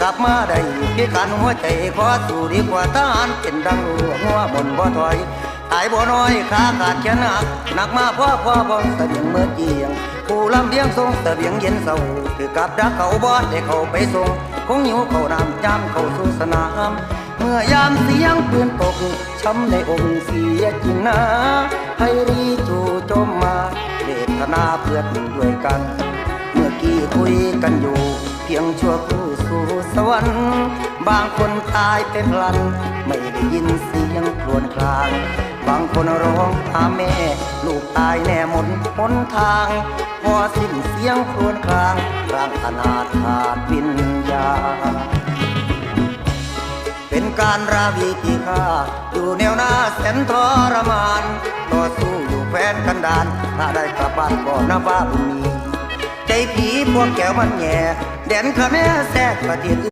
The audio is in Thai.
กลับมาได้พิการหัวใจขอสู้ดีกว่าทหารเป็นดังหัวบนบ่ถอยตายบ่น้อยขาขาดแขนหนักมาพ่อบ่เสบียงเมื่อเจียงผู้ลำเลียงส่งเสบียงเย็นเศร้าคือกับดักเขาบ่ได้เข้าไปส่งคงหิวเข้าน้ำจามเข้าสู่สนามเมื่อยามเสียงปืนตกช้ำในองค์เสียจริงนะให้รีจู่โจมมาเวทนาเพื่อนด้วยกันเมื่อกี้คุยกันอยู่เพียงชั่วครู่สู่สวรรค์บางคนตายเป็นพลันไม่ได้ยินเสียงครวญครางบางคนร้องหาแม่ลูกตายแน่หมดหนทางพอสิ้นเสียงครวญครางร่างอนาถขาดวิญญาณเป็นการราวีที่ข้าอยู่แนวหน้าแสนทรมานต่อสู้อยู่แฟนกันดานถ้าได้กลับบ้านก็นับว่าบุญมีใจผีพวกแก้วมันแย่แดนขะแม่แทรกประเทศ